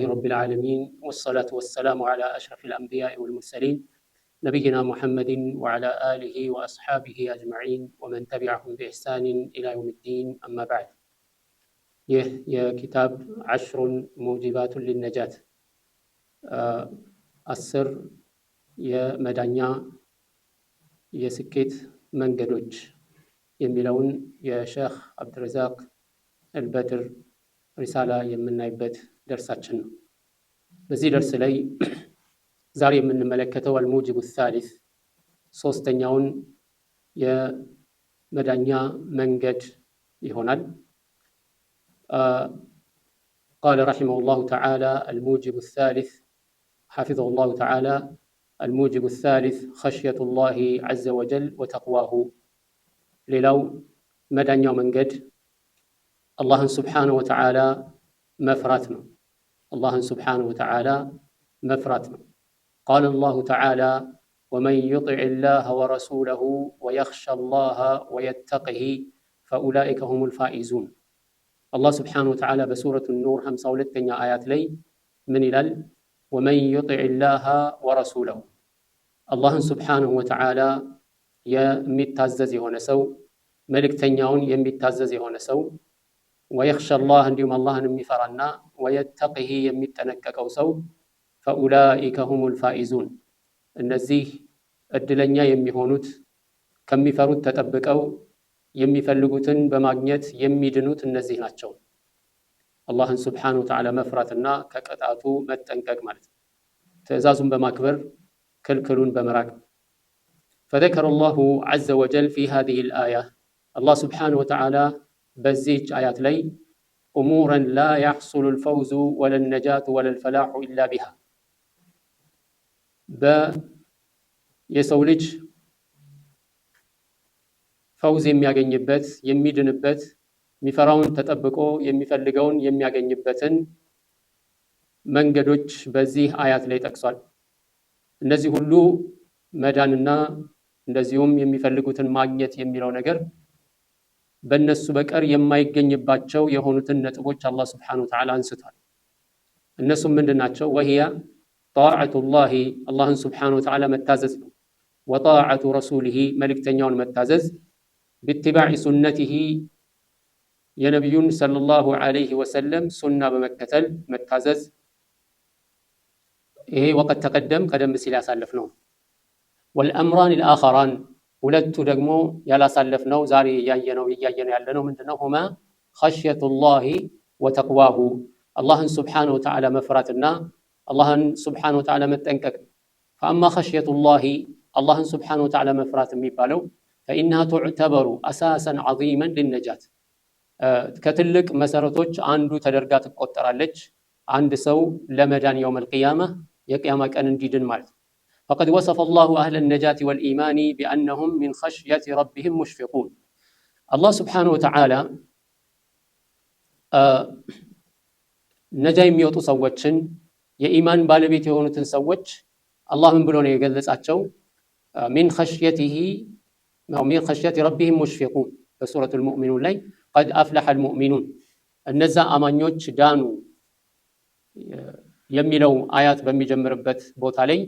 رب العالمين والصلاة والسلام على أشرف الأنبياء والمرسلين نبينا محمد وعلى آله وأصحابه أجمعين ومن تبعهم بإحسان إلى يوم الدين أما بعد يا كتاب 10 موجبات للنجاة السر يا مدانيا يا سكيت منجدوج يميلون يا شيخ عبد الرزاق البدر رسالة يمنايبت درساتنا ነው። በዚህ ደርስ ላይ ዛሬ የምንመለከተው አልሙጂቡ الثالث ሶስተኛውን የመዳኛ መንገድ ይሆናል። قال رحمه الله تعالى الموجب الثالث حفظه الله تعالى الموجب الثالث خشية الله عز وجل وتقواه ሌላው መዳኛው መንገድ አላህን سبحانه وتعالى መፍራት ነው። አላህን سبحانه وتعالى መፍራት ነው። قال الله تعالى ومن يطع الله ورسوله ويخشى الله ويتقه فأولئك هم الفائزون الله سبحانه وتعالى بسورة النور 52ኛ آيات ላይ ምን ይላል? ومن يطع الله ورسوله አላህን سبحانه وتعالى የሚታዘዝ የሆነ ሰው መልእክተኛውን የሚታዘዝ የሆነ ሰው ويخشى الله እንዲሁም አላህን የሚፈራና ويتقه የሚጠነቀቀው ሰው فأولئك هم الفائزون እነዚህ እድለኛ የሚሆኑት ከሚፈሩት ተጠብቀው የሚፈልጉትን በማግኘት የሚድኑት እነዚህ ናቸው። አላህን سبحانه وتعالى መፍራትና ከቅጣቱ መጠንቀቅ ማለት ነው። ትዕዛዙን በማክበር ክልክሉን በመራቅ فذكر الله عز وجل في هذه الآية الله سبحانه وتعالى በዚህች አያት ላይ أمورا لا يحصل الفوز ولا النجاة ولا الفلاح إلا بها የሰው ልጅ ፈውዝ የሚያገኝበት የሚድንበት የሚፈራውን ተጠብቆ የሚፈልገውን የሚያገኝበትን መንገዶች በዚህ አያት ላይ ጠቅሷል። እነዚህ ሁሉ መዳንና እንደዚሁም የሚፈልጉትን ማግኘት የሚለው ነገር በእነሱ በቀር የማይገኝባቸው የሆኑትን ነጥቦች አላህ Subhanahu Wa Ta'ala አንስቷል። እነሱም ምንድናቸው? وهي طاعة الله الله سبحانه وتعالى متازز وطاعة رسوله ملكتنيون متازز باتباع سنته يا نبي صلى الله عليه وسلم سنة بمكتل متازز إيه وقد تقدم قدم بسلا سالفناه والأمران الآخران ولدت دقمو يلا سالفناه زاري ياينو يعلنو من دنهما خشية الله وتقواه الله سبحانه وتعالى مفراتنا الله سبحانه وتعالى متنكك فأما خشية الله سبحانه وتعالى مفرات ميبالو فإنها تعتبر أساسا عظيما للنجاة كتلك مسارتوج عنده تدرجات قطرالج عند سو لمدان يوم القيامة يقيامة كان جدا مالت فقد وصف الله أهل النجاة والإيمان بأنهم من خشية ربهم مشفقون الله سبحانه وتعالى نجا يميوتو سوتشن የኢማን ባለቤት የሆኑትን ሰዎች አላህ ምን ብሎ ነው የገለጻቸው? من خشيته من خشية ربهم مشفقون በሱረቱ المؤمنون ላይ قد أفلح المؤمنون እነዛ አማኞች ዳኑ የሚለው አያት በሚጀምርበት ቦታ ላይ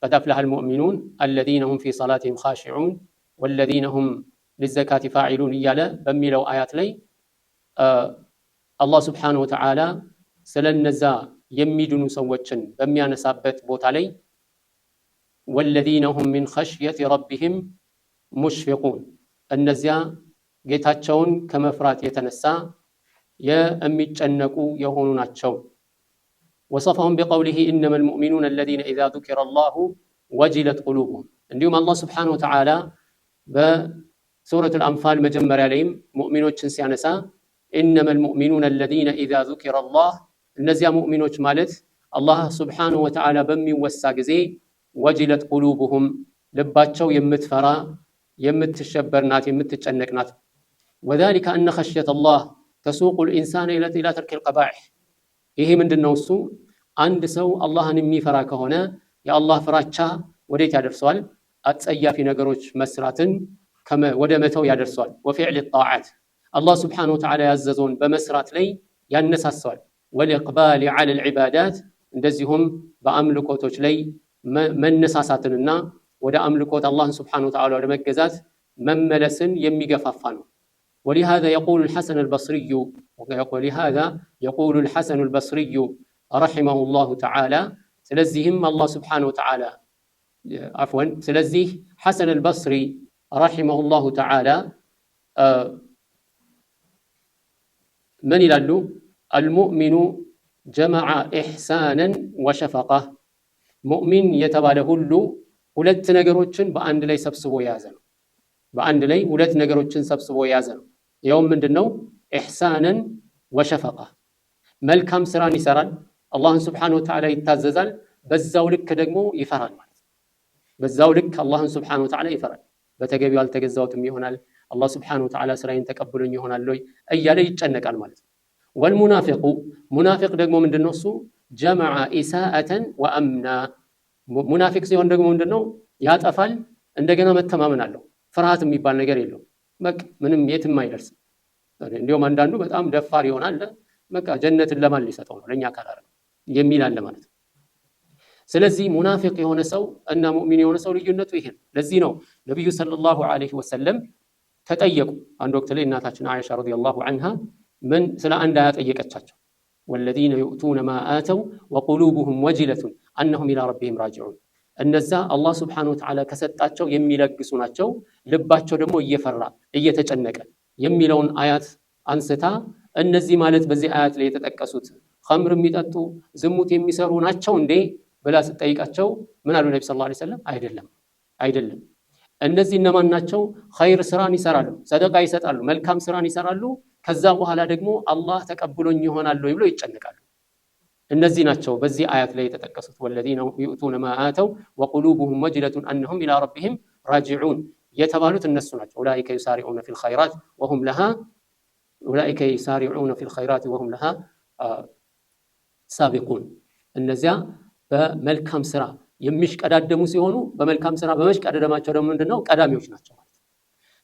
قد أفلح المؤمنون الذين هم في صلاتهم خاشعون والذين هم للزكاة فاعلون እያለ በሚለው አያት ላይ አላህ سبحانه وتعالى ስለነዛ የሚድኑ ሰዎችን በሚያነሳበት ቦታ ላይ والذين هم من خشية ربهم مشفقون እነዚያ ጌታቸውን ከመፍራት የተነሳ የሚጨነቁ የሆኑ ናቸው። وصفهم بقوله إنما المؤمنون الذين إذا ذكر الله وجلت قلوبهم እንዲሁም አላህ سبحانه وتعالى በሱረቱ الأنفال መጀመሪያ ላይም ሙእሚኖችን ሲያነሳ إنما المؤمنون الذين إذا ذكر الله እነዚያ ሙእሚኖች ማለት አላህ Subhanahu Wa Ta'ala በሚወሳ ጊዜ ወጅለት ቁሉብሁም ልባቸው የምትፈራ የምትሸበርናት የምትጨነቅናት وذلك أن خشية الله تسوق الإنسان إلى ترك القبائح ይሄ ምንድነው? እሱ አንድ ሰው አላህን የሚፈራ ከሆነ የአላህ ፍራቻ ወዴት ያደርሰዋል? አጸያፊ ነገሮች መስራትን ወደ መተው ያደርሰዋል። وفعل الطاعات አላህ Subhanahu Wa Ta'ala ያዘዘውን በመስራት ላይ ያነሳሳዋል። والإقبال على العبادات እንደዚሁም በአምልኮቶች ላይ መነሳሳትንና ወደ አምልኮት አላህን Subhanahu Wa Ta'ala ወደ መገዛት መመለስን የሚገፋፋ ነው ولهذا يقول الحسن البصري رحمه الله تعالى ስለዚህም አላህ Subhanahu Wa Ta'ala ስለዚህ ሐሰን አልበስሪ رحمه الله تعالى من ይላሉ المؤمن جمع إحسانا وشفقة ሙእሚን የተባለ ሁሉ ሁለት ነገሮችን በአንድ ላይ ሰብስቦ የያዘ ነው በአንድ ላይ ሁለት ነገሮችን ሰብስቦ የያዘ ነው ይኸው ምንድነው ኢህሳንን ወሸፈቃ መልካም ስራን ይሰራል አላህን Subhanahu Wa Ta'ala ይታዘዛል በዛው ልክ ደግሞ ይፈራል ማለት በዛው ልክ አላህን Subhanahu Wa Ta'ala ይፈራል በተገቢው አልተገዛውትም ይሆናል አላህ Subhanahu Wa Ta'ala ስራዬን ተቀብሎኝ ይሆናል ወይ እያለ ይጨነቃል ማለት ነው والمنافق منافق ደግሞ ምንድነው እሱ جمع إساءة وأمنا منافق ሲሆን ደግሞ ምንድነው ያጠፋል እንደገና መተማመን አለው ፍርሃት የሚባል ነገር የለው በቃ ምንም የትም አይደርስ እንዲያውም አንዳንዱ በጣም ደፋር ይሆናል በቃ ጀነትን ለማን ሊሰጠው ነው ለኛ ካላረ የሚል አለ ማለት ነው ስለዚህ ሙናፊቅ የሆነ ሰው እና ሙእሚን የሆነ ሰው ልዩነቱ ይሄ ነው ለዚህ ነው ነብዩ ሰለላሁ ዐለይሂ ወሰለም ተጠየቁ አንድ ወቅት ላይ እናታችን አይሻ ረዲየላሁ ዐንሃ ምን ስለ አንድ አያ ጠየቀቻቸው والذين يؤتون ما آتوا وقلوبهم وجلة أنهم إلى ربهم راجعون እነዛ አላህ Subhanahu Wa Ta'ala ከሰጣቸው የሚለግሱ ናቸው ልባቸው ደግሞ እየፈራ እየተጨነቀ የሚለውን አያት አንስታ እነዚህ ማለት በዚህ አያት ላይ የተጠቀሱት ኸምር የሚጠጡ ዝሙት የሚሰሩ ናቸው እንዴ ብላ ስትጠይቃቸው ምን አሉ ነብዩ ሰለላሁ ዐለይሂ ወሰለም አይደለም እነዚህ እነማን ናቸው ኸይር ስራን ይሰራሉ ሰደቃ ይሰጣሉ መልካም ስራን ይሰራሉ ከዛ በኋላ ደግሞ አላህ ተቀብሎኝ ይሆናል ወይ ብሎ ይጨነቃሉ እነዚህ ናቸው በዚህ አያት ላይ የተጠቀሱት والذين يؤتون ما آتوا وقلوبهم وجلة أنهم إلى ربهم راجعون የተባሉት እነሱ ናቸው أولئك يسارعون في الخيرات وهم لها سابقون እነዚያ በመልካም ስራ የሚሽቀዳደሙ ሲሆኑ በመልካም ስራ በመሽቀዳደማቸው ደግሞ ምንድነው ቀዳሚዎች ናቸው ማለት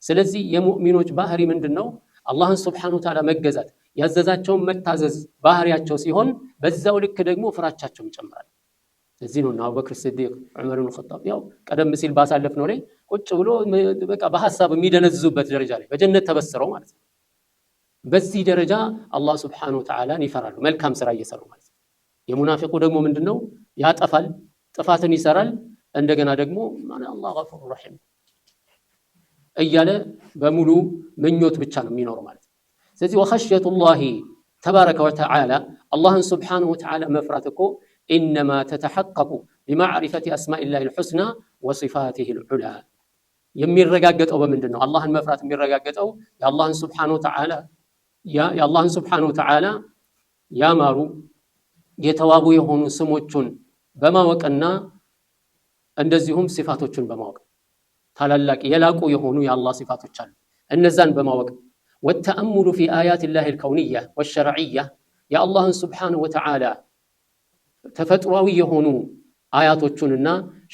ስለዚህ የሙእሚኖች ባህሪ ምንድነው አላህን Subhanahu Wa Ta'ala መገዛት ያዘዛቸውን መታዘዝ ባህሪያቸው ሲሆን በዛው ልክ ደግሞ ፍራቻቸው ይጨምራል ስለዚህ ነው አቡበክር ሲዲቅ ዑመር ኢብኑ ኸጣብ ያው ቀደም ሲል ባሳለፍ ነው ላይ ቁጭ ብሎ በቃ በሐሳብ የሚደነዝዙበት ደረጃ ላይ በጀነት ተበስረው ማለት ነው በዚህ ደረጃ አላህ Subhanahu Wa Ta'ala ይፈራሉ መልካም ስራ እየሰሩ ማለት ነው የሙናፊቁ ደግሞ ምንድነው ያጠፋል ጥፋትን ይሰራል እንደገና ደግሞ ማን አላህ ገፉር ረሂም እያለ በሙሉ ምኞት ብቻ ነው የሚኖረው ማለት ስለዚህ ወኸሽየቱላሂ ተባረከ ወተዓላ አላህን Subhanahu Wa Ta'ala መፍራት እኮ انما تتحقق بمعرفه اسماء الله الحسنى وصفاته العلى የሚረጋገጠው በምንድነው አላህን መፍራት የሚረጋገጠው የአላህን Subhanahu Wa Ta'ala ያማሩ የተዋቡ የሆኑ ስሞቹን በማወቅና እንደዚሁም ሲፋቶቹን በማወቅ ታላላቅ የላቁ የሆኑ የአላህ ሲፋቶች አሉ እነዛን በማወቅ والتأمل في آيات الله الكونية والشرعية يا الله سبحانه وتعالى ተፈጥሯዊ የሆኑ አያቶቹንና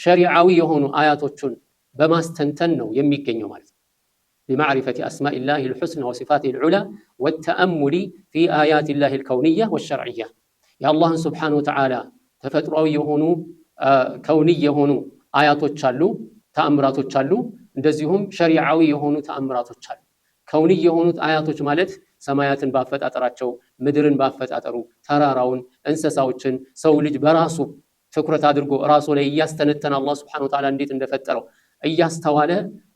ሸሪዓዊ የሆኑ አያቶቹን በማስተንተን ነው የሚገኘው ማለት ነው بمعرفة أسماء الله الحسنى وصفاته العلى والتأمل في آيات الله الكونية والشرعية يا الله سبحانه وتعالى ተፈጥሯዊ የሆኑ ከውኒ የሆኑ አያቶች አሉ ተአምራቶች አሉ እንደዚሁም ሸሪዓዊ የሆኑ ተአምራቶች አሉ ከውኒ የሆኑት አያቶች ማለት ሰማያትን ባፈጣጠራቸው ምድርን ባፈጣጠሩ ተራራውን እንስሳዎችን ሰው ልጅ በራሱ ትኩረት አድርጎ ራሱ ላይ ያስተነተነ አላህ Subhanahu Wa Ta'ala እንዴት እንደፈጠረው እያስተዋለ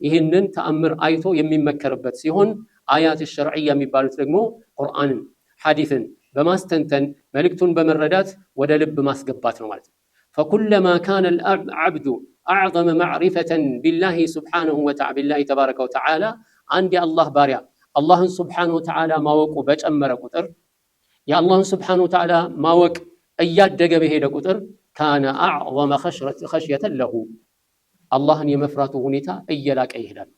ይህንን ተአምር አይቶ የሚመከርበት ሲሆን አያት ሸርዒያ የሚባሉት ደግሞ ቁርአንን ሐዲስን በማስተንተን መልእክቱን በመረዳት ወደ ልብ ማስገባት ነው ማለት ነው فكلما كان العبد اعظم معرفة بالله سبحانه وتعالى بالله تبارك وتعالى عند الله باريا الله سبحانه وتعالى ማወቁ በጨመረ ቁጥር የአላህ Subhanahu Wa Ta'ala ማወቅ እያደገ በሄደ ቁጥር كان اعظم خشية له አላህን የመፍራቱ ሁኔታ እየላቀ ይሄዳል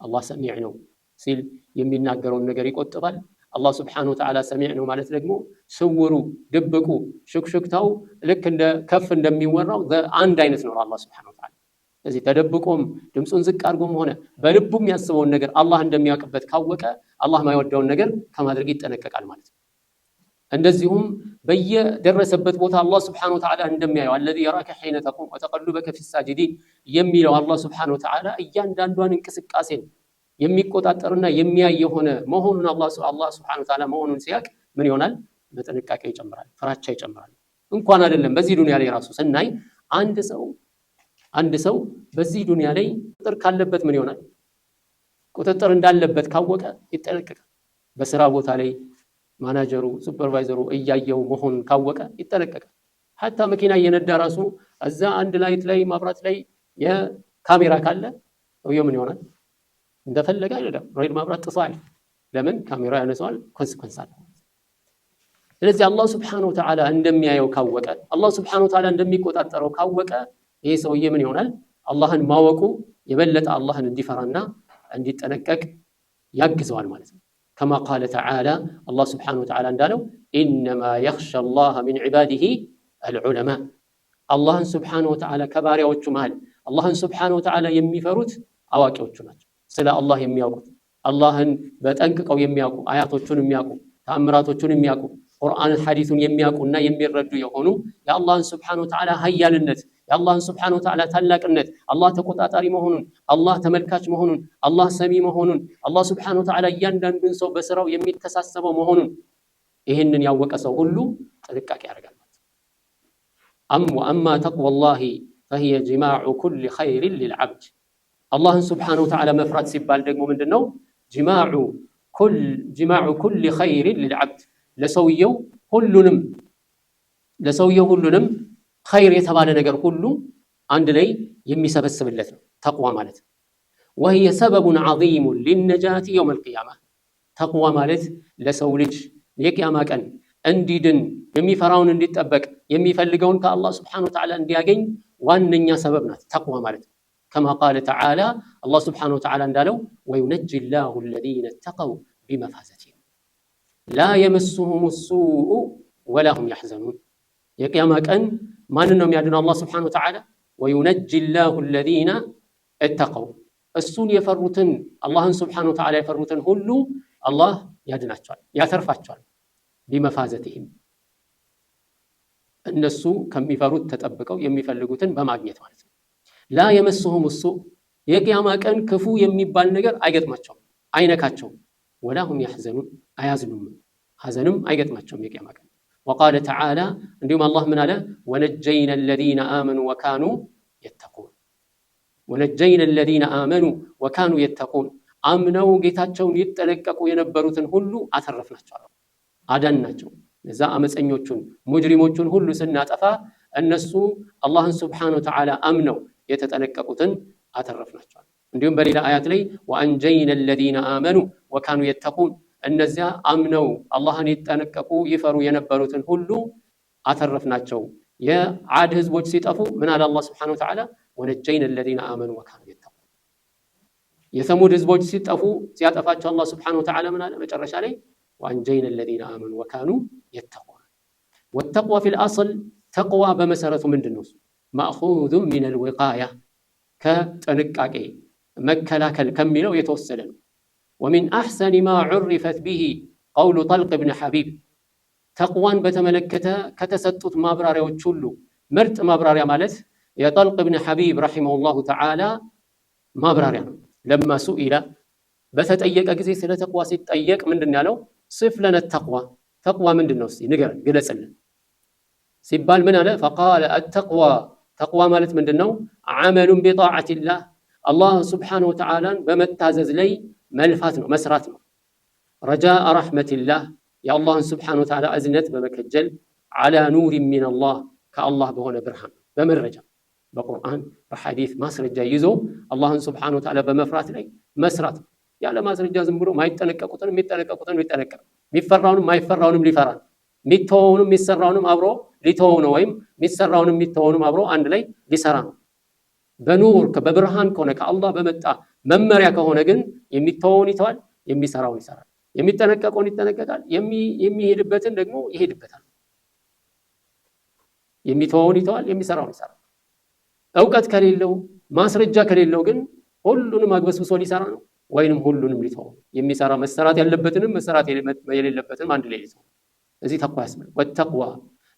አላህ ሰሚዕ ነው ሲል የሚናገረውን ነገር ይቆጥባል አላህ Subhanahu Wa Ta'ala ሰሚዕ ነው ማለት ደግሞ ስውሩ ድብቁ ሽክሽክታው ልክ እንደ ከፍ እንደሚወራው አንድ አይነት ነው አላህ Subhanahu Wa Ta'ala ስለዚህ ተደብቆም ድምጹን ዝቅ አድርጎም ሆነ በልቡም ያስበውን ነገር አላህ እንደሚያውቅበት ካወቀ አላህ ማይወደውን ነገር ከማድረግ ይጠነቀቃል ማለት ነው እንደዚሁም በየደረሰበት ቦታ አላህ Subhanahu Wa Ta'ala እንደሚያየው الذي يراك حين تقوم وتقلبك في الساجدين የሚለው አላህ Subhanahu Wa Ta'ala እያንዳንዷን እንቅስቃሴን የሚቆጣጠርና የሚያይ የሆነ መሆኑን አላህ Subhanahu Wa Ta'ala መሆኑን ሲያቅ ምን ይሆናል? በጥንቃቄ ይጨምራል፣ ፍራቻ ይጨምራል። እንኳን አይደለም በዚህ ዱንያ ላይ ራሱ ስናይ አንድ ሰው በዚህ ዱንያ ላይ ቁጥጥር ካለበት ምን ይሆናል? ቁጥጥር እንዳለበት ካወቀ ይጠነቀቃል። በስራ ቦታ ላይ ማናጀሩ ሱፐርቫይዘሩ እያየው መሆኑን ካወቀ ይጠነቀቃል። ሐታ መኪና እየነዳ ራሱ እዛ አንድ ላይት ላይ ማብራት ላይ የካሜራ ካለ ሰውየው ምን ይሆናል? እንደፈለገ አይደለም። ሬድ ማብራት ጥሷል። ለምን? ካሜራ ያነሳዋል፣ ኮንሲኩዌንስ አለ። ስለዚህ አላህ Subhanahu Wa Ta'ala እንደሚያየው ካወቀ አላህ Subhanahu Wa Ta'ala እንደሚቆጣጠረው ካወቀ ይሄ ሰውዬ ምን ይሆናል? አላህን ማወቁ የበለጠ አላህን እንዲፈራና እንዲጠነቀቅ ያግዘዋል ማለት ነው። كما قال تعالى الله سبحانه وتعالى እንዳለው إنما يخشى الله من عباده العلماء አላህን Subhanahu Wa Ta'ala ከባሪያዎቹ መሃል አላህን Subhanahu Wa Ta'ala የሚፈሩት አዋቂዎቹ ናቸው። ስለ አላህ የሚያውቁት አላህን በጠንቅቀው የሚያውቁ አያቶቹን የሚያውቁ ተአምራቶቹን የሚያውቁ ቁርአን ሐዲሱን የሚያውቁና የሚረዱ የሆኑ የአላህን Subhanahu Wa Ta'ala ኃያልነት የአላህን Subhanahu Wa Ta'ala ታላቅነት አላህ ተቆጣጣሪ መሆኑን አላህ ተመልካች መሆኑን አላህ ሰሚ መሆኑን አላህ Subhanahu Wa Ta'ala እያንዳንዱን ሰው በስራው የሚተሳሰበው መሆኑን ይህንን ያወቀ ሰው ሁሉ ጥንቃቄ ያደርጋል ማለት ነው። አማ ተቅወላሂ فهي جماع كل خير للعبد አላህን Subhanahu Wa Ta'ala መፍራት ሲባል ደግሞ ምንድነው? ጅማዑ ኩል ኸይር للعبد ለሰውየው ሁሉንም ኸይር የተባለ ነገር ሁሉ አንድ ላይ የሚሰበስብለት ነው ተቅዋ ማለት ነው። وهي سبب عظيم للنجاة يوم القيامة ተቅዋ ማለት ለሰው ልጅ የቂያማ ቀን እንዲድን የሚፈራውን እንዲጠበቅ የሚፈልገውን ከአላህ Subhanahu Wa Ta'ala እንዲያገኝ ዋነኛ ሰበብ ናት ተቅዋ ማለት ነው። كما قال تعالى الله سبحانه وتعالى እንዳለው وينجي الله الذين اتقوا بمفازتهم لا يمسهم السوء ولا هم يحزنون የቂያማ ቀን ማንን ነው የሚያድነው አላህ Subhanahu Wa Ta'ala? وينجي الله الذين اتقوا እሱን የፈሩትን አላህን Subhanahu Wa Ta'ala የፈሩትን ሁሉ አላህ ያድናቸዋል፣ ያተርፋቸዋል። بمفازتهم እነሱ ከሚፈሩት ተጠብቀው የሚፈልጉትን በማግኘት ማለት ነው። لا يمسهم السوء የቂያማ ቀን ክፉ የሚባል ነገር አይገጥማቸውም፣ አይነካቸውም። ولا هم يحزنون አያዝኑም፣ ሐዘንም አይገጥማቸውም የቂያማ ቀን። وقال تعالى እንዲሁም አላህ ምን አለ? ونجينا الذين آمنوا وكانوا يتقون ونجينا الذين آمنوا وكانوا يتقون አምነው ጌታቸውን ይጠነቀቁ የነበሩትን ሁሉ አተረፍናቸው፣ አዳንናቸው። ለዛ አመፀኞቹን ሙጅሪሞቹን ሁሉ ስናጠፋ እነሱ አላህን Subhanahu Wa Ta'ala አምነው የተጠነቀቁትን አተረፍናቸው። እንዲሁም በሌላ አያት ላይ وأنجينا الذين آمنوا وكانوا يتقون እነዚያ አምነው አላህን ይጠነቀቁ ይፈሩ የነበሩትን ሁሉ አተረፍናቸው። የዓድ ህዝቦች ሲጠፉ ምን አለ አላህ Subhanahu Wa Ta'ala? ونجينا الذين آمنوا وكانوا يتقون የሰሙድ ህዝቦች ሲጠፉ ሲያጠፋቸው አላህ Subhanahu Wa Ta'ala ምን አለ መጨረሻ ላይ? وأنجينا الذين آمنوا وكانوا يتقون والتقوى في الأصل تقوى በመሰረቱ ምንድነው? مأخوذ من الوقاية ከጥንቃቄ መከላከል ከሚለው የተወሰደ ነው። ومن أحسن ما عرفت به قول طلق بن حبيب ተቅዋን በተመለከተ ከተሰጡት ማብራሪያዎች ሁሉ ምርጥ ማብራሪያ ማለት የጠልቅ ብን ሐቢብ رحمه الله تعالى ማብራሪያ ነው። لما سئل በተጠየቀ ጊዜ ስለ ተቅዋ ሲጠየቅ ምንድን ያለው? صف لنا التقوى ተቅዋ ምንድነው እስቲ ንገረን ግለጽልን ሲባል ምን አለ? فقال التقوى ተቅዋ ማለት ምንድነው? عمل بطاعة الله الله سبحانه وتعالى በመታዘዝ ላይ መልፋት ነው፣ መስራት ነው። رجاء رحمة الله يا الله سبحانه وتعالى أزنت بمكجل على نور من الله كالله بهنا برهان بمرجع بقرآن بحديث ما سرجا يزو الله سبحانه وتعالى بمفرات لي مسرات يا لما سرجا زنبرو ما يتنكقوتن ميفرراونم ما يفرراونم ليفران ميتونم ميسراونم አብሮ ሊተውኑ ወይም ሚሰራውንም ሚተውኑም አብሮ አንድ ላይ ሊሰራ ነው። በኑር በብርሃን ከሆነ ከአላህ በመጣ መመሪያ ከሆነ ግን የሚተውን ይተዋል፣ የሚሰራውን ይሰራል፣ የሚጠነቀቀውን ይጠነቀቃል፣ የሚሄድበትን ደግሞ ይሄድበታል። የሚተውን ይተዋል፣ የሚሰራውን ይሰራል። ዕውቀት ከሌለው ማስረጃ ከሌለው ግን ሁሉንም አግበስብሶ ሊሰራ ነው ወይንም ሁሉንም ሊተው የሚሰራ መሰራት ያለበትንም መሰራት የሌለበትንም አንድ ላይ ሊተው እዚህ ተቅዋ ያስመል ወተቅዋ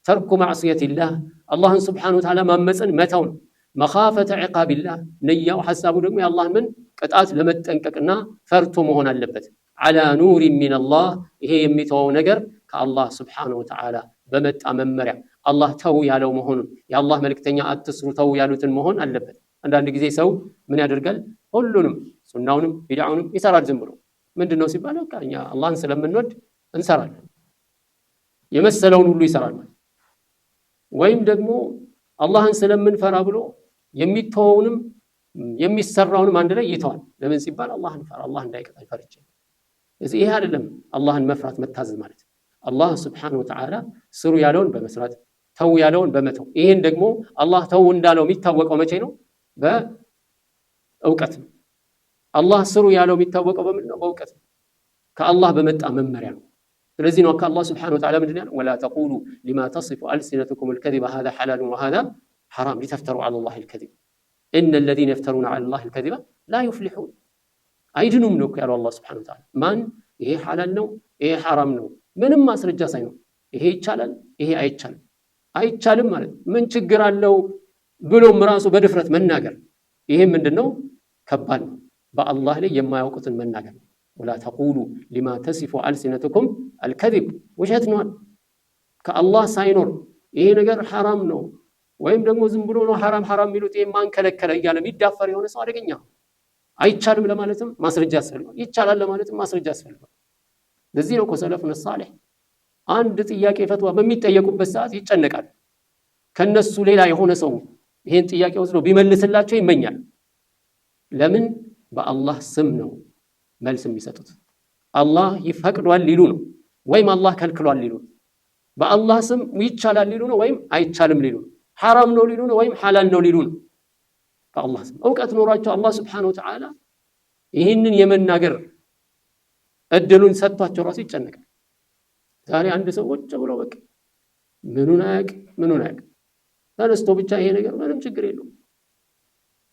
ተርኩ ማዕሲየቲላህ አላህን ስብሓነሁ ወተዓላ ማመፅን መተው ነው። መኻፈተ ዒቃቢላህ ንያው ሐሳቡ ደግሞ የአላህ ምን ቅጣት ለመጠንቀቅና ፈርቶ መሆን አለበት። ዐላ ኑሪን ሚነላህ ይሄ የሚተወው ነገር ከአላህ ስብሓነሁ ወተዓላ በመጣ መመሪያ አላህ ተው ያለው መሆኑን የአላህ መልእክተኛ አትስሩ ተው ያሉትን መሆን አለበት። አንዳንድ ጊዜ ሰው ምን ያደርጋል? ሁሉንም ሱናውንም ቢድዓውንም ይሰራል ዝም ብሎ። ምንድነው ሲባል በቃ እኛ አላህን ስለምንወድ እንሰራለን የመሰለውን ሁሉ ይሰራል ማለት። ወይም ደግሞ አላህን ስለምንፈራ ብሎ የሚተወውንም የሚሰራውንም አንድ ላይ ይተዋል። ለምን ሲባል አላህን ፈራ፣ አላህ እንዳይቀጣኝ ፈርቼ። ስለዚህ ይሄ አይደለም አላህን መፍራት መታዘዝ ማለት። አላህ ስብሓነሁ ወተዓላ ስሩ ያለውን በመስራት ተው ያለውን በመተው። ይሄን ደግሞ አላህ ተው እንዳለው የሚታወቀው መቼ ነው? በእውቀት ነው። አላህ ስሩ ያለው የሚታወቀው በምንድን ነው? በእውቀት ነው። ከአላህ በመጣ መመሪያ ነው። ስለዚህ ነው ከአላህ ስብሓነሁ ወተዓላ ምንድን ያለው? ወላ ተቁሉ ሊማ ተሲፉ አልሲነቱኩም አልከዚበ ሃዛ ሐላሉን ወሃዛ ሐራም ሊተፍተሩ ዐለላሂ አልከዚብ ኢነ ለዚነ የፍተሩነ ዐለላሂ አልከዚበ ላ ዩፍሊሑን። አይድኑም ነው ያለው አላህ ስብሓነሁ ወተዓላ። ማን ይሄ ሐላል ነው ይሄ ሐራም ነው ምንም ማስረጃ ሳይኖር ይሄ ይቻላል ይሄ አይቻልም አይቻልም ማለት ምን ችግር አለው ብሎም ራሱ በድፍረት መናገር፣ ይሄ ምንድነው? ከባድ ነው። በአላህ ላይ የማያውቁትን መናገር። ወላ ተቁሉ ሊማ ተሲፉ አልሲነቱኩም አልከዚብ ውሸት ነው ከአላህ ሳይኖር ይሄ ነገር ሐራም ነው ወይም ደግሞ ዝም ብሎ ነው ሐራም ሐራም የሚሉት ይሄ ማን ከለከለ እያለ የሚዳፈር የሆነ ሰው አደገኛ። አይቻልም ለማለትም ማስረጃ ያስፈልጋል፣ ይቻላል ለማለትም ማስረጃ ያስፈልጋል። ለዚህ ነው ሰለፉነ ሷሊህ አንድ ጥያቄ ፈትዋ በሚጠየቁበት ሰዓት ይጨነቃል። ከነሱ ሌላ የሆነ ሰው ይሄን ጥያቄ ወስዶ ቢመልስላቸው ይመኛል። ለምን? በአላህ ስም ነው መልስ የሚሰጡት። አላህ ይፈቅዷል ሊሉ ነው ወይም አላህ ከልክሏል ሊሉ ነው። በአላህ ስም ይቻላል ሊሉ ነው ወይም አይቻልም ሊሉ ነው። ሐራም ነው ሊሉ ነው ወይም ሐላል ነው ሊሉ ነው። በአላህ ስም እውቀት ኖሯቸው አላህ ስብሓነሁ ወተዓላ ይህንን የመናገር እድሉን ሰጥቷቸው ራሱ ይጨነቃል። ዛሬ አንድ ሰው ቁጭ ብሎ በቃ ምኑን አያውቅ ተነስቶ ብቻ ይሄ ነገር ምንም ችግር የለውም።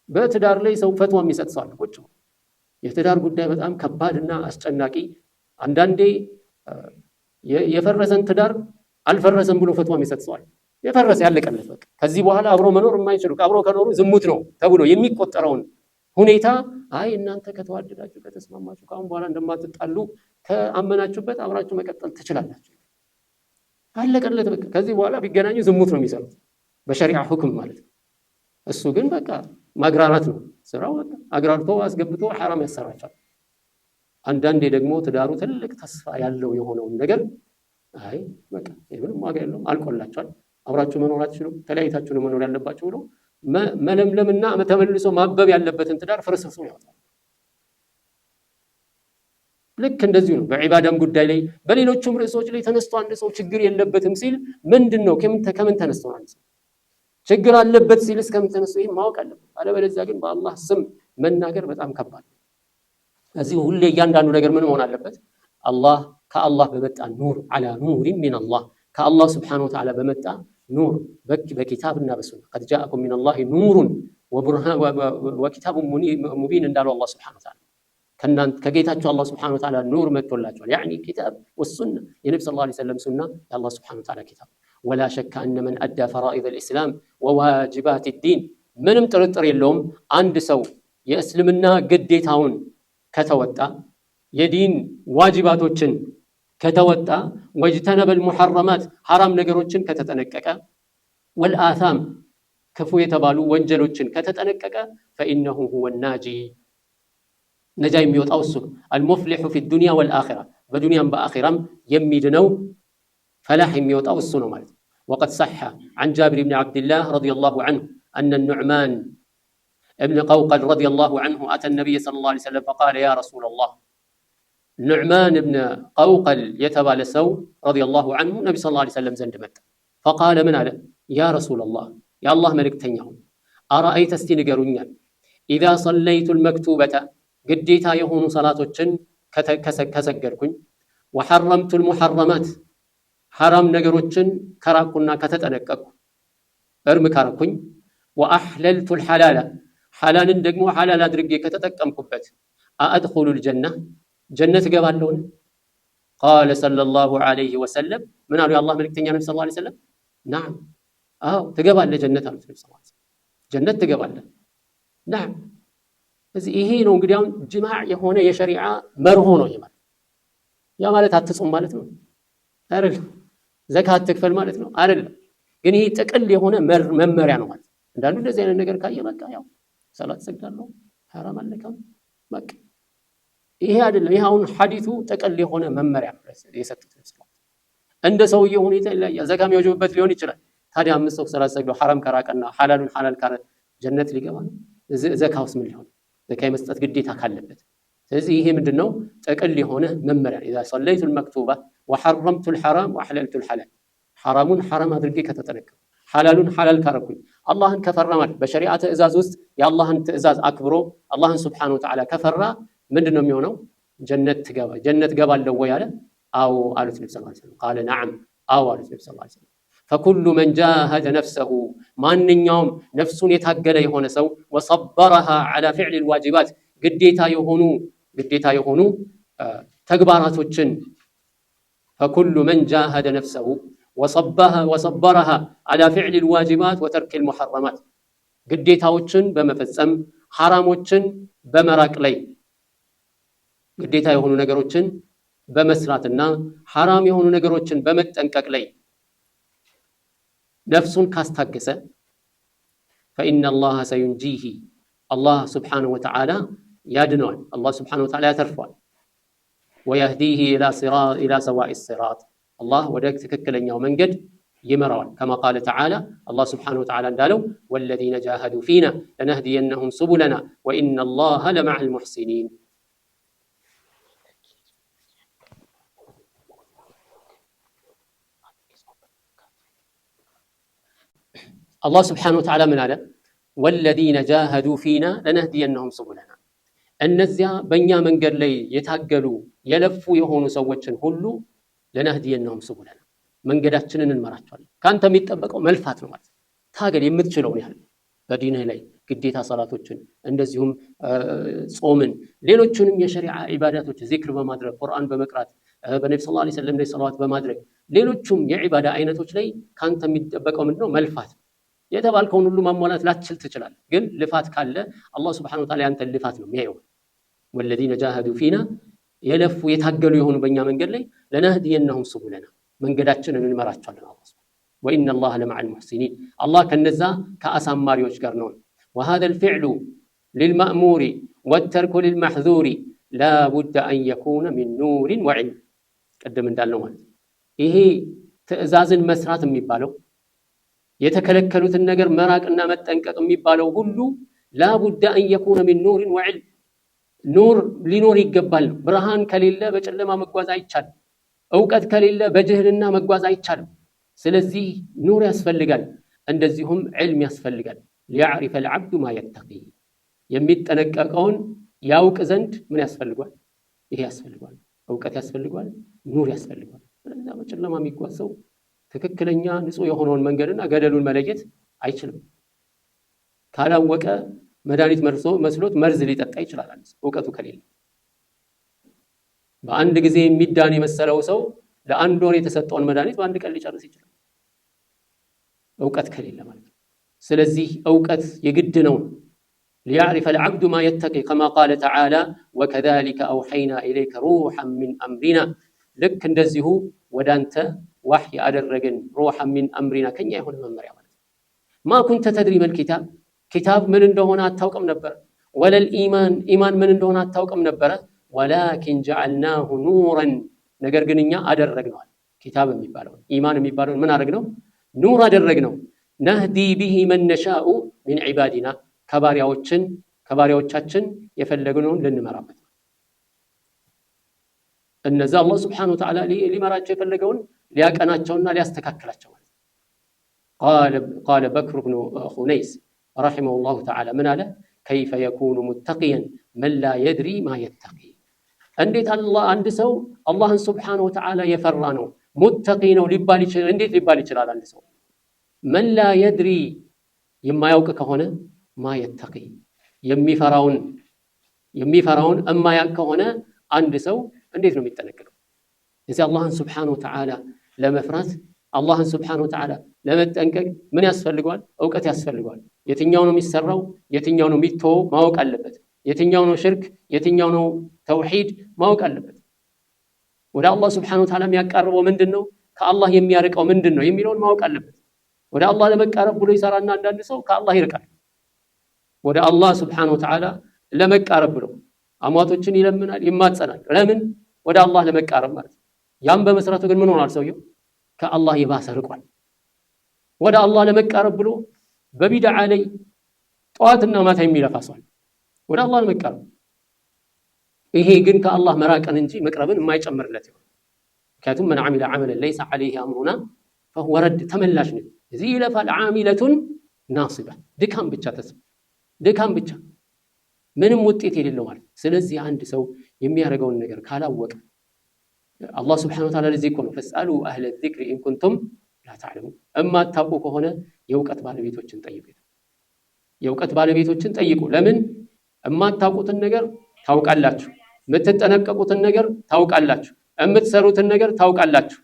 በትዳር ላይ ሰው ፈትዋ የሚሰጥ ሰው አለ ቁጭ ብሎ። የትዳር ጉዳይ በጣም ከባድና አስጨናቂ። አንዳንዴ የፈረሰን ትዳር አልፈረሰም ብሎ ፈትዋ የሚሰጥ ሰው አለ። የፈረሰ ያለቀለት በቃ ከዚህ በኋላ አብሮ መኖር የማይችሉ አብሮ ከኖሩ ዝሙት ነው ተብሎ የሚቆጠረውን ሁኔታ አይ እናንተ ከተዋደዳችሁ ከተስማማችሁ ከአሁን በኋላ እንደማትጣሉ ከአመናችሁበት አብራችሁ መቀጠል ትችላላችሁ። አለቀለት በቃ ከዚህ በኋላ ቢገናኙ ዝሙት ነው የሚሰሩት በሸሪዓ ሁክም ማለት ነው። እሱ ግን በቃ ማግራራት ነው ስራው። በቃ አግራርቶ አስገብቶ ሐራም ያሰራቻል። አንዳንዴ ደግሞ ትዳሩ ትልቅ ተስፋ ያለው የሆነውን ነገር አይ በቃ ምንም ዋጋ የለውም አልቆላችኋል፣ አብራችሁ መኖር አትችሉም፣ ተለያይታችሁ ነው መኖር ያለባችሁ ብሎ መለምለምና ተመልሶ ማበብ ያለበትን ትዳር ፍርስርሱ ያወጣል። ልክ እንደዚሁ ነው በዒባዳም ጉዳይ ላይ በሌሎችም ርዕሶች ላይ ተነስቶ አንድ ሰው ችግር የለበትም ሲል ምንድነው ከምን ተነስቶ አንድ ሰው ችግር አለበት ሲል እስከምን ተነስቶ ይሄን ማወቅ አለበት። አለበለዚያ ግን በአላህ ስም መናገር በጣም ከባድ ነው። እዚህ ሁሌ እያንዳንዱ ነገር ምን መሆን አለበት? አላህ ከአላህ በመጣ ኑር ዐላ ኑሪን ሚነላህ ከአላህ ስብሓነሁ ወተዓላ በመጣ ኑር በኪታብና በሱና ቀድ ጃአኩም ሚነላሂ ኑሩን ወኪታቡን ሙቢን እንዳለው አላህ ስብሓነሁ ወተዓላ ከጌታቸው አላህ ስብሓነሁ ወተዓላ ኑር መጥቶላቸዋል። ያዕኒ ኪታብ ወሱና የነቢ ሰለላሁ ዐለይሂ ወሰለም ሱና የአላህ ስብሓነሁ ወተዓላ ኪታብ። ወላ ሸከ አነ መን አዳ ፈራኢድ አልኢስላም ወዋጅባት ዲን ምንም ጥርጥር የለውም አንድ ሰው የእስልምና ግዴታውን ከተወጣ የዲን ዋጅባቶችን ከተወጣ ወጅተነበል ሙሐረማት ሐራም ነገሮችን ከተጠነቀቀ ወልአታም ክፉ የተባሉ ወንጀሎችን ከተጠነቀቀ ፈኢነሁ ሁወ ናጂ ነጃ የሚወጣው እሱ አልሙፍሊሑ ፊ ዱንያ ወልአኺራ በዱንያም በአኺራም የሚድነው ፈላህ የሚወጣው እሱ ነው ማለት ነው። ወቀድ ሰሐ ዐን ጃቢር ብን ዐብድላህ ረዲየላሁ ዐንሁ አነ ኑዕማን እብን ቀውቀል ረዲየላሁ ዐንሁ አተ ነቢይ ሰለላሁ ዐለይሂ ወሰለም ፈቃለ ያ ረሱለላህ ኑዕማን እብን ቀውቀል የተባለ ሰው ረዲየላሁ ዐንሁ ነቢ ሰለላሁ ዐለይሂ ወሰለም ዘንድ መጣ። ፈቃለ ምን አለ? ያ ረሱለላህ የአላህ መልእክተኛ ሆይ አረአይተ እስቲ ንገሩኛል ኢዛ ሰለይቱ ልመክቱበተ ግዴታ የሆኑ ሰላቶችን ከሰገድኩኝ ወሐረምቱ ልሙሐረማት ሐራም ነገሮችን ከራቁና ከተጠነቀቅኩ እርም ካረኩኝ ወአሕለልቱ ልሐላላ ሐላልን ደግሞ ሐላል አድርጌ ከተጠቀምኩበት አአድኹሉ ልጀና ጀነት እገባለሁን? ቃለ ሰለላሁ ዐለይሂ ወሰለም ምን አሉ የአላህ መልእክተኛ ነቢ ሰለላሁ ዐለይሂ ወሰለም ናም አዎ ትገባለህ ጀነት አሉት ነቢ ሰለላሁ ዐለይሂ ወሰለም ጀነት ትገባለህ ናም እዚህ ይሄ ነው እንግዲህ አሁን ጅማዕ የሆነ የሸሪዓ መርሆ ነው ይሄ ማለት ያ ማለት አትጾም ማለት ነው አይደለም ዘካት ትክፈል ማለት ነው አይደለም ግን ይሄ ጥቅል የሆነ መመሪያ ነው ማለት እንዳንዱ እንደዚህ አይነት ነገር ካየ በቃ ያው ሰላት ሰግዳለሁ ሐራም አልነካም በቃ ይሄ አይደለም ይሄ አሁን ሐዲሱ ጥቅል የሆነ መመሪያ የሰጡት ነው እንደ ሰውየው ሁኔታ ይለያያል ዘካም የወጀበበት ሊሆን ይችላል ታዲያ አምስት ሰው ሰላት ሰግዶ ሐራም ከራቀና ሐላሉን ሐላል ካረ ጀነት ሊገባ ነው ዘካውስ ምን ሊሆን ዘካ መስጠት ግዴታ ካለበት ስለዚህ ይሄ ምንድነው ጥቅል የሆነ መመሪያ اذا صليت المكتوبه وحرمت الحرام واحللت الحلال حرامون حرام አድርጌ ከተጠነቀቁ ሐላሉን ሐላል ካረኩኝ አላህን ከፈራማል በሸሪዓ ትእዛዝ ውስጥ የአላህን ትእዛዝ አክብሮ አላህን Subhanahu Wa Ta'ala ከፈራ ምንድነው የሚሆነው ጀነት ገባለው ወይ አለ አው አሉት ነብዩ ሰለላሁ ዐለይሂ ወሰለም قال نعم አው አሉት ነብዩ ሰለላሁ ዐለይሂ ወሰለም فكل من جاهد نفسه ማንኛውም ነፍሱን የታገለ የሆነ ሰው وصبرها على فعل الواجبات ግዴታ የሆኑ ተግባራቶችን فكل من جاهد نفسه وصبرها على فعل الواجبات وترك المحرمات ግዴታዎችን በመፈጸም ሐራሞችን በመራቅ ላይ ግዴታ የሆኑ ነገሮችን በመስራትና ሐራም የሆኑ ነገሮችን በመጠንቀቅ ላይ ነፍሱን ካስታገሰ فإن الله سينجيه الله سبحانه وتعالى يدنون الله سبحانه وتعالى يترفع ويهديه إلى سواء الصراط الله ودك تككلن يوم منجد يمرون كما قال تعالى الله سبحانه وتعالى قالوا والذين جاهدوا فينا لنهدينهم سبلنا وإن الله لمع المحسنين الله سبحانه وتعالى من هذا والذين جاهدوا فينا لنهدينهم سبلنا እነዚያ በእኛ መንገድ ላይ የታገሉ የለፉ የሆኑ ሰዎችን ሁሉ ለነህዲየነሁም ሱቡለና መንገዳችንን እንመራቸዋለን ካንተ የሚጠበቀው መልፋት ነው ማለት ታገል የምትችለውን ያህል በዲንህ ላይ ግዴታ ሰላቶችን እንደዚሁም ጾምን ሌሎችንም የሸሪዓ ኢባዳቶች ዚክር በማድረግ ቁርአን በመቅራት በነብዩ ሰለላሁ ዐለይሂ ወሰለም ላይ ሰላዋት በማድረግ ሌሎችም የኢባዳ አይነቶች ላይ ካንተ የሚጠበቀው ምንድነው መልፋት የተባልከውን ሁሉ ማሟላት ላትችል ትችላለህ ግን ልፋት ካለ አላህ Subhanahu Wa Ta'ala ያንተን ልፋት ነው የሚያየው والذين جاهدوا فينا የለፉ የታገሉ የሆኑ በእኛ መንገድ ላይ ለነህዲየነሁም ሱቡለና መንገዳችንን እንመራቸዋለን አላህ وإن الله لمع المحسنين الله ከነዛ ከአሳማሪዎች ጋር ነው وهذا الفعل للمأمور والترك للمحذور لا بد أن يكون من نور وعلم ቀደም እንዳልነው ማለት ይሄ ትእዛዝን መስራት የሚባለው የተከለከሉትን ነገር መራቅና መጠንቀቅ የሚባለው ሁሉ لا بد أن يكون من نور وعلم ኑር ሊኖር ይገባል ብርሃን ከሌለ በጨለማ መጓዝ አይቻልም ዕውቀት ከሌለ በጅህልና መጓዝ አይቻልም ስለዚህ ኑር ያስፈልጋል እንደዚሁም ዒልም ያስፈልጋል ليعرف العبد ما يتقي የሚጠነቀቀውን ያውቅ ዘንድ ምን ያስፈልጋል ይሄ ያስፈልጋል ዕውቀት ያስፈልጋል ኑር ያስፈልጋል ስለዚህ በጨለማ የሚጓዘው ትክክለኛ ንጹህ የሆነውን መንገድና ገደሉን መለየት አይችልም ካላወቀ መድኃኒት መስሎት መርዝ ሊጠጣ ይችላል ዕውቀቱ ከሌለ በአንድ ጊዜ የሚዳን የመሰለው ሰው ለአንድ ወር የተሰጠውን መድኃኒት በአንድ ቀን ሊጨርስ ይችላል ዕውቀት ከሌለ ማለት ነው ስለዚህ ዕውቀት የግድ ነው ليعرف العبد ما يتقي كما قال تعالى وكذلك أوحينا إليك روحا من أمرنا لك እንደዚሁ ወዳንተ وحي አደረግን روحا من أمرنا ከኛ የሆነ መመሪያ ማለት ما كنت تدري ما الكتاب كتاب من እንደሆነ አታውቅም ነበር ولا الإيمان من እንደሆነ አታውቅም ነበር ولكن جعلناه نورا ነገር ግን እኛ አደረግነው كتاب የሚባለው ኢማን የሚባለው ምን አደረግነው ኑር አደረግነው نهدي به من نشاء من عبادنا ከባሪያዎቻችን የፈለግነውን ልንመራበት እነዛ አላህ Subhanahu Wa Ta'ala ሊመራቸው የፈለገውን ሊያቀናቸውና ሊያስተካክላቸው ማለት قال بكر بن خنيس رحمه الله تعالى من قال كيف يكون متقيا من لا يدري ما يتقي እንዴት አላህ አንድ ሰው አላህን Subhanahu Wa Ta'ala የፈራ ነው ሙተቂ ነው ሊባል ይችላል እንዴት ሊባል ይችላል አንድ ሰው من لا يدري የማያውቅ ከሆነ ما يتقي የሚፈራውን እማያውቅ ከሆነ አንድ ሰው እንዴት ነው የሚጠነቀቀው እዚህ አላህን ሱብሓነሁ ወተዓላ ለመፍራት አላህን ሱብሓነሁ ወተዓላ ለመጠንቀቅ ምን ያስፈልገዋል? እውቀት ያስፈልገዋል። የትኛው ነው የሚሰራው፣ የትኛው ነው የሚተወው ማወቅ አለበት። የትኛው ነው ሽርክ፣ የትኛው ነው ተውሂድ ማወቅ አለበት። ወደ አላህ ሱብሓነሁ ወተዓላ የሚያቃርበው ምንድነው፣ ከአላህ የሚያርቀው ምንድነው የሚለውን ማወቅ አለበት። ወደ አላህ ለመቃረብ ብሎ ይሰራና አንዳንድ ሰው ከአላህ ይርቃል። ወደ አላህ ሱብሓነሁ ወተዓላ ለመቃረብ ብሎ አሟቶችን ይለምናል፣ ይማጸናል። ለምን? ወደ አላህ ለመቃረብ ማለት ነው። ያም በመሰረቱ ግን ምን ሆኗል? ሰውየው ከአላህ የባሰ ርቋል። ወደ አላህ ለመቃረብ ብሎ በቢድዓ ላይ ጠዋትና ማታ የሚለፋ ሰው ወደ አላህ ለመቃረብ። ይሄ ግን ከአላህ መራቅን እንጂ መቅረብን የማይጨምርለት ይሆናል። ምክንያቱም መን ዐሚለ ዐመለን ለይሰ ዐለይሂ አምሩና ፈሁወ ረድ፣ ተመላሽ ነው። እዚህ ይለፋል። ዓሚለቱን ናሲባ፣ ድካም ብቻ ተስፋ፣ ድካም ብቻ ምንም ውጤት የሌለው ማለት። ስለዚህ አንድ ሰው የሚያደርገውን ነገር ካላወቀ አላህ ሱብሓነሁ ወተዓላ ለዚህ እኮ ነው ፈስአሉ አህለ ዚክሪ ኢን ኩንቱም ላ ተዕለሙን፣ እማታውቁ ከሆነ የእውቀት ባለቤቶችን ጠይቁ። የእውቀት ባለቤቶችን ጠይቁ። ለምን? እማታውቁትን ነገር ታውቃላችሁ፣ የምትጠነቀቁትን ነገር ታውቃላችሁ፣ የምትሰሩትን ነገር ታውቃላችሁ፣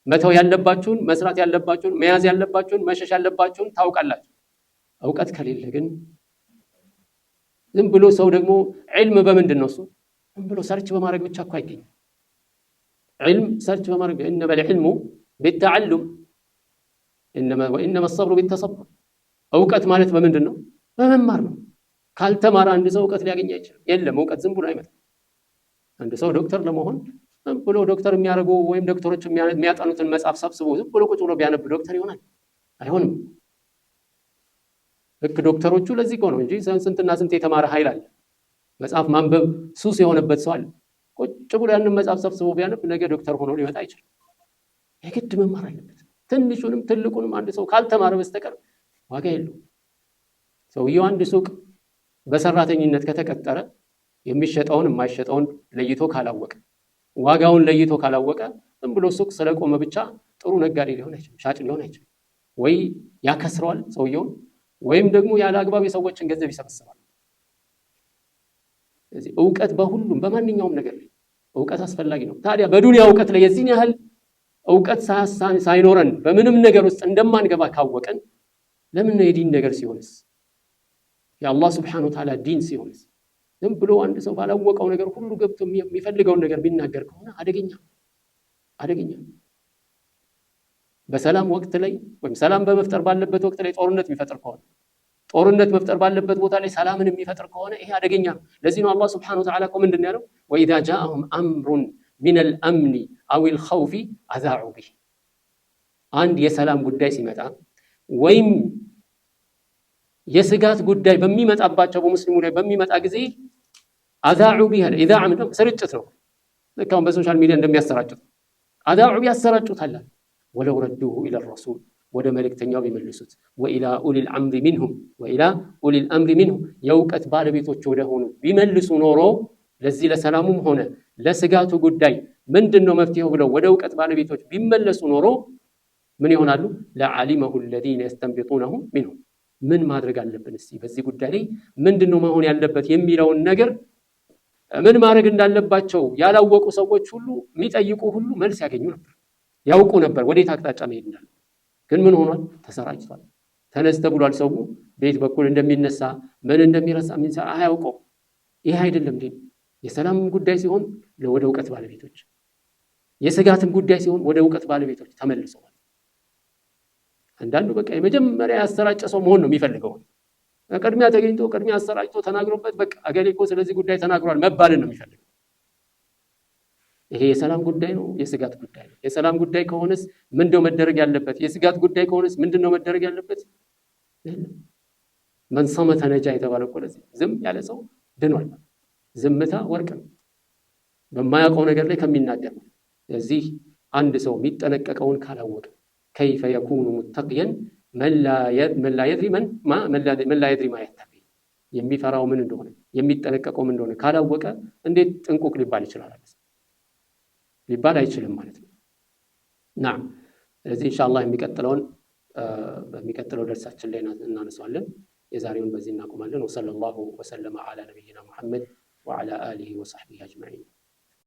መተው ያለባችሁን፣ መስራት ያለባችሁን፣ መያዝ ያለባችሁን፣ መሸሽ ያለባችሁን ታውቃላችሁ። እውቀት ከሌለ ግን ዝም ብሎ ሰው ደግሞ ዒልም በምንድን ነው? እሱ ዝም ብሎ ሰርች በማድረግ ብቻ እኮ አይገኝም። ዒልም ሰርች በማድረግ ኢነመል ዒልሙ ቢተዓሉም ወኢነመ ሰብሩ ቢተሰቡር። እውቀት ማለት በምንድን ነው? በመማር ነው። ካልተማረ አንድ ሰው እውቀት ሊያገኝ አይችልም። የለም እውቀት ዝም ብሎ አይመጣም። አንድ ሰው ዶክተር ለመሆን ዝም ብሎ ዶክተር የሚያደርጉ ወይም ዶክተሮች የሚያጠኑትን መጽሐፍ ሰብስቦ ዝም ብሎ ቁጭ ብሎ ቢያነብ ዶክተር ይሆናል? አይሆንም። ልክ ዶክተሮቹ ለዚህ እኮ ነው እንጂ ስንትና ስንት የተማረ ኃይል አለ። መጽሐፍ ማንበብ ሱስ የሆነበት ሰው አለ። ቁጭ ብሎ ያንን መጽሐፍ ሰብስቦ ቢያነብ ነገ ዶክተር ሆኖ ሊመጣ አይችልም። የግድ መማር አለበት። ትንሹንም ትልቁንም አንድ ሰው ካልተማረ በስተቀር ዋጋ የለውም። ሰውየው አንድ ሱቅ በሰራተኝነት ከተቀጠረ የሚሸጠውን የማይሸጠውን ለይቶ ካላወቀ፣ ዋጋውን ለይቶ ካላወቀ ዝም ብሎ ሱቅ ስለቆመ ብቻ ጥሩ ነጋዴ ሊሆን አይችልም፣ ሻጭ ሊሆን አይችልም። ወይ ያከስረዋል ሰውየውን፣ ወይም ደግሞ ያለ አግባብ የሰዎችን ገንዘብ ይሰበስባል። ስለዚህ እውቀት በሁሉም በማንኛውም ነገር ላይ እውቀት አስፈላጊ ነው። ታዲያ በዱንያ እውቀት ላይ የዚህን ያህል እውቀት ሳይኖረን በምንም ነገር ውስጥ እንደማንገባ ካወቀን ለምን ነው የዲን ነገር ሲሆንስ፣ የአላህ ሱብሓነሁ ወተዓላ ዲን ሲሆንስ ዝም ብሎ አንድ ሰው ባላወቀው ነገር ሁሉ ገብቶ የሚፈልገውን ነገር ቢናገር ከሆነ አደገኛ። በሰላም ወቅት ላይ ወይም ሰላም በመፍጠር ባለበት ወቅት ላይ ጦርነት የሚፈጥር ከሆነ፣ ጦርነት መፍጠር ባለበት ቦታ ላይ ሰላምን የሚፈጥር ከሆነ ይሄ አደገኛ ነው። ለዚህ ነው አላህ ሱብሓነሁ ወተዓላ እኮ ምንድን ያለው? ወኢዛ ጃአሁም አምሩን ሚነል አምኒ አዊል ኸውፊ አዛዑ ቢህ። አንድ የሰላም ጉዳይ ሲመጣ ወይም የስጋት ጉዳይ በሚመጣባቸው በሙስሊሙ ላይ በሚመጣ ጊዜ አዛዑ ቢህ አለ። ኢዛዕ ምንድን ነው? ስርጭት ነው። ልክ አሁን በሶሻል ሚዲያ እንደሚያሰራጩት አዛዑ ቢያሰራጩታል። ወለው ረዱሁ ኢለ ረሱል፣ ወደ መልእክተኛው ቢመልሱት፣ ወኢላ ኡሊል አምሪ ሚንሁም፣ የእውቀት ባለቤቶች ወደ ሆኑ ቢመልሱ ኖሮ ለዚህ ለሰላሙም ሆነ ለስጋቱ ጉዳይ ምንድነው መፍትሄው ብለው ወደ እውቀት ባለቤቶች ቢመለሱ ኖሮ ምን ይሆናሉ? ለዓሊመሁ الذين يستنبطونه منهم። ምን ማድረግ አለብን እስቲ በዚህ ጉዳይ ላይ ምንድነው መሆን ያለበት የሚለውን ነገር ምን ማድረግ እንዳለባቸው ያላወቁ ሰዎች ሁሉ የሚጠይቁ ሁሉ መልስ ያገኙ ነበር፣ ያውቁ ነበር ወዴት አቅጣጫ መሄድ እንዳለ። ግን ምን ሆኗል? ተሰራጭቷል። ተነስተ ብሏል። ሰው ቤት በኩል እንደሚነሳ ምን እንደሚረሳ ምን አያውቀው። ይሄ አይደለም ዲን። የሰላም ጉዳይ ሲሆን ወደ እውቀት ባለቤቶች፣ የስጋትም ጉዳይ ሲሆን ወደ እውቀት ባለቤቶች ተመልሰዋል። አንዳንዱ በቃ የመጀመሪያ ያሰራጨ ሰው መሆን ነው የሚፈልገው። ቅድሚያ ተገኝቶ ቅድሚያ አሰራጭቶ ተናግሮበት በቃ አገሌ እኮ ስለዚህ ጉዳይ ተናግሯል መባልን ነው የሚፈልገው። ይሄ የሰላም ጉዳይ ነው? የስጋት ጉዳይ ነው? የሰላም ጉዳይ ከሆነስ ምንድነው መደረግ ያለበት? የስጋት ጉዳይ ከሆነስ ምንድነው መደረግ ያለበት? መን ሰመተ ነጃ የተባለው እኮ ለዚህ ዝም ያለ ሰው ድኗል። ዝምታ ወርቅ ነው፣ በማያውቀው ነገር ላይ ከሚናገር ነው። ስለዚህ አንድ ሰው የሚጠነቀቀውን ካላወቀ ከይፈ የኩኑ ሙተቂየን መን ላ የድሪ ማ የተቂ፣ የሚፈራው ምን እንደሆነ የሚጠነቀቀው ምን እንደሆነ ካላወቀ እንዴት ጥንቁቅ ሊባል ይችላል? ሊባል አይችልም ማለት ነው። ናም። ስለዚህ ኢንሻአላህ በሚቀጥለው ደርሳችን ላይ እናነሳዋለን። የዛሬውን በዚህ እናቆማለን። ወሰለላሁ ወሰለመ ዐላ ነቢይና ሙሐመድ ወዐላ አሊሂ ወሰሕቢሂ አጅመዒን።